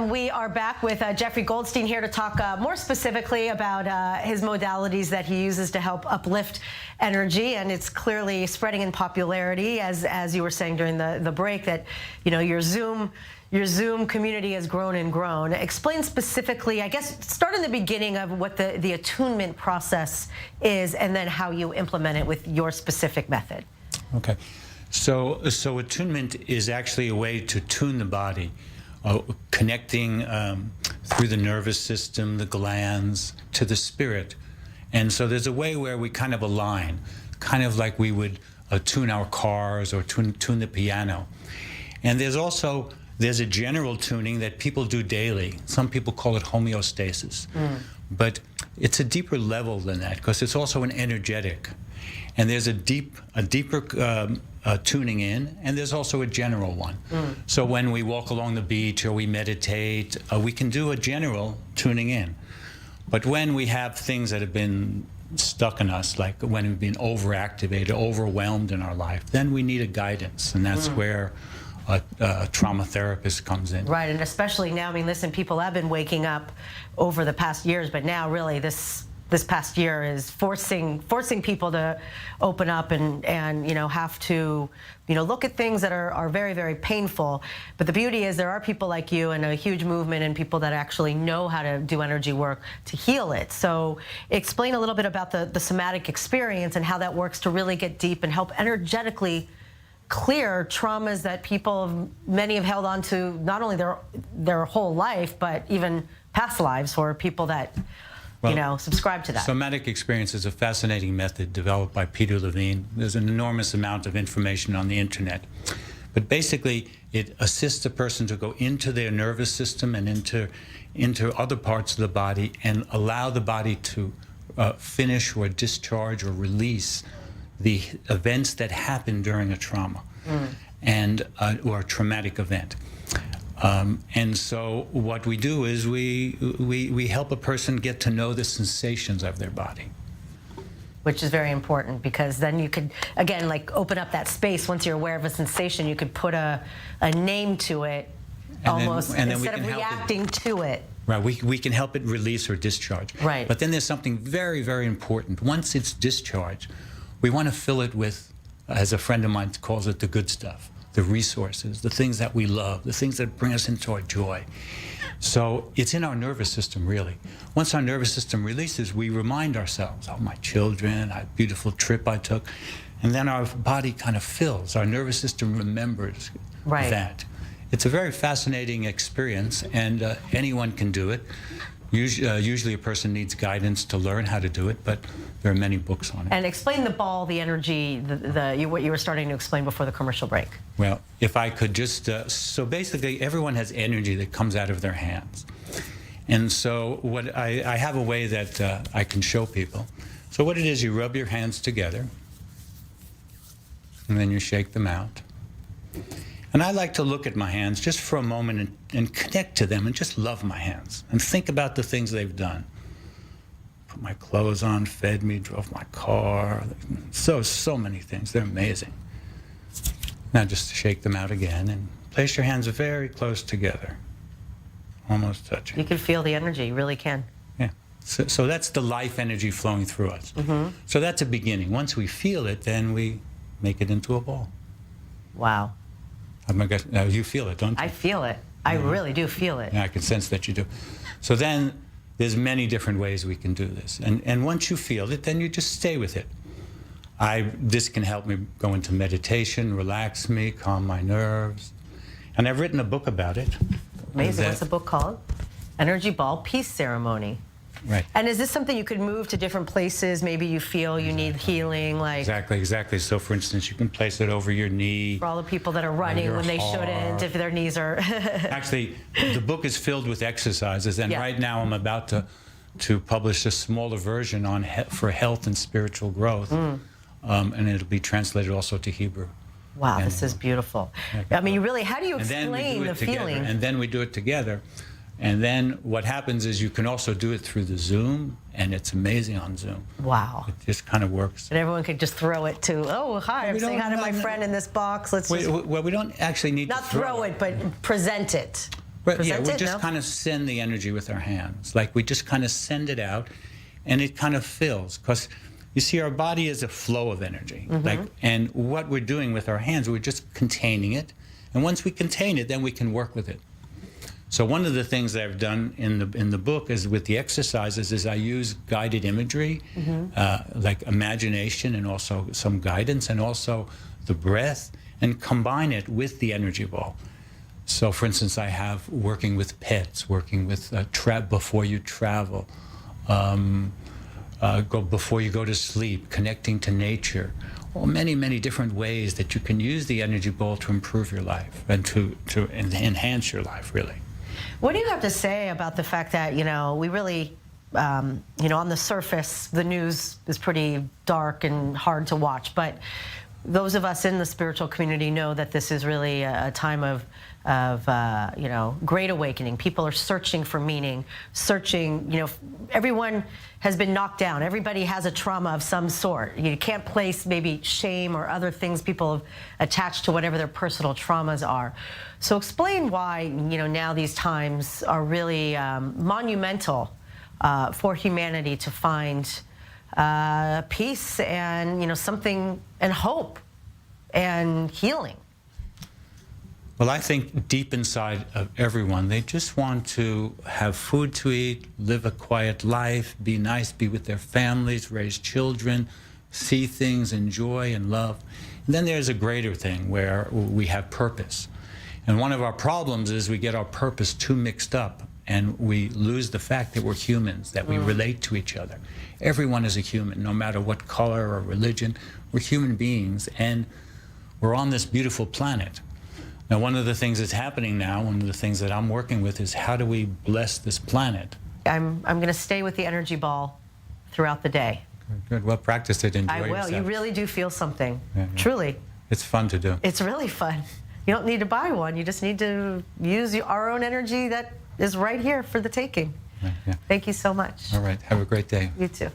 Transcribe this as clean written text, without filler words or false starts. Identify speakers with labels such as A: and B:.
A: We are back with Jeffrey Goldstein here to talk more specifically about his modalities that he uses to help uplift energy, and it's clearly spreading in popularity, as you were saying during the break, that your Zoom community has grown and grown. Explain specifically, I guess, start in the beginning of what the attunement process is, and then how you implement it with your specific method.
B: Okay. So attunement is actually a way to tune the body, connecting through the nervous system, the glands, to the spirit. And so there's a way where we kind of align, kind of like we would tune our cars or tune the piano. And there's a general tuning that people do daily. Some people call it homeostasis. But it's a deeper level than that, because it's also an energetic. And there's a deeper tuning in, and there's also a general one. So when we walk along the beach or we meditate, we can do a general tuning in. But when we have things that have been stuck in us, like when we've been overactivated, overwhelmed in our life, then we need a guidance, and that's where a trauma therapist comes in.
A: Right, and especially now, I mean, listen, people have been waking up over the past years, but now really this past year is forcing people to open up and have to look at things that are very, very painful. But the beauty is there are people like you and a huge movement and people that actually know how to do energy work to heal it. So explain a little bit about the somatic experience and how that works to really get deep and help energetically clear traumas that many have held on to, not only their whole life, but even past lives for people that subscribe to that.
B: Somatic experience is a fascinating method developed by Peter Levine. There's an enormous amount of information on the internet. But basically, it assists a person to go into their nervous system and into other parts of the body and allow the body to finish or discharge or release the events that happen during a trauma or a traumatic event. And so what we do is we help a person get to know the sensations of their body.
A: Which is very important, because then you could, again, like open up that space. Once you're aware of a sensation, you could put a name to it, and instead of reacting to it.
B: Right, we can help it release or discharge.
A: Right.
B: But then there's something very, very important. Once it's discharged, we want to fill it with, as a friend of mine calls it, the good stuff. The resources, the things that we love, the things that bring us into our joy. So it's in our nervous system, really. Once our nervous system releases, we remind ourselves, oh, my children, a beautiful trip I took. And then our body kind of fills. Our nervous system remembers that. It's a very fascinating experience, and anyone can do it. Usually a person needs guidance to learn how to do it, but there are many books on it.
A: And explain the ball, the energy, what you were starting to explain before the commercial break.
B: Well, if I could just, so basically everyone has energy that comes out of their hands. And so what I have a way that I can show people. So what it is, you rub your hands together, and then you shake them out. And I like to look at my hands just for a moment and connect to them and just love my hands and think about the things they've done. Put my clothes on, fed me, drove my car, so many things. They're amazing. Now just shake them out again and place your hands very close together, almost touching.
A: You can feel the energy, you really can.
B: Yeah, so that's the life energy flowing through us. So that's a beginning. Once we feel it, then we make it into a ball.
A: Wow.
B: Oh my gosh, now you feel it, don't you?
A: I feel it. I really do feel it.
B: Yeah, I can sense that you do. So then there's many different ways we can do this. And once you feel it, then you just stay with it. This can help me go into meditation, relax me, calm my nerves. And I've written a book about it.
A: Amazing. What's the book called? Energy Ball Peace Ceremony.
B: Right.
A: And is this something you could move to different places? Maybe you feel you need healing, like...
B: Exactly. So, for instance, you can place it over your knee.
A: For all the people that are running when they shouldn't, if their knees are...
B: Actually, the book is filled with exercises, and right now I'm about to publish a smaller version for health and spiritual growth, and it'll be translated also to Hebrew.
A: Wow, this is beautiful. I mean, really, how do you explain the feeling?
B: And then we do it together. And then what happens is you can also do it through the Zoom, and it's amazing on Zoom.
A: Wow.
B: It just kind of works.
A: And everyone could just throw it to, oh, hi, I'm saying hi to my friend in this box. Well,
B: we don't actually need to
A: throw it, but present it.
B: But yeah,
A: present
B: we
A: it,
B: just
A: no?
B: kind of send the energy with our hands. Like we just kind of send it out, and it kind of fills. Because you see, our body is a flow of energy. And what we're doing with our hands, we're just containing it. And once we contain it, then we can work with it. So one of the things that I've done in the book is with the exercises is I use guided imagery, like imagination, and also some guidance, and also the breath, and combine it with the energy ball. So, for instance, I have working with pets, working with before you travel, before you go to sleep, connecting to nature. Well, many, many different ways that you can use the energy ball to improve your life and to enhance your life, really.
A: What do you have to say about the fact that, we really, on the surface, the news is pretty dark and hard to watch, but those of us in the spiritual community know that this is really a time of great awakening. People are searching for meaning, searching, everyone has been knocked down. Everybody has a trauma of some sort. You can't place maybe shame or other things people have attached to whatever their personal traumas are. So explain why, now these times are really monumental for humanity to find peace and, something, and hope and healing.
B: Well, I think deep inside of everyone, they just want to have food to eat, live a quiet life, be nice, be with their families, raise children, see things, enjoy and love. And then there's a greater thing where we have purpose. And one of our problems is we get our purpose too mixed up, and we lose the fact that we're humans, that we relate to each other. Everyone is a human, no matter what color or religion. We're human beings, and we're on this beautiful planet. Now, one of the things that's happening now, one of the things that I'm working with is how do we bless this planet?
A: I'm going to stay with the energy ball throughout the day.
B: Good. Well, practice it. Enjoy
A: I will.
B: yourself.
A: You really do feel something.
B: Yeah.
A: Truly.
B: It's fun to do.
A: It's really fun. You don't need to buy one. You just need to use our own energy that is right here for the taking.
B: Yeah.
A: Thank you so much.
B: All right. Have a great day.
A: You too.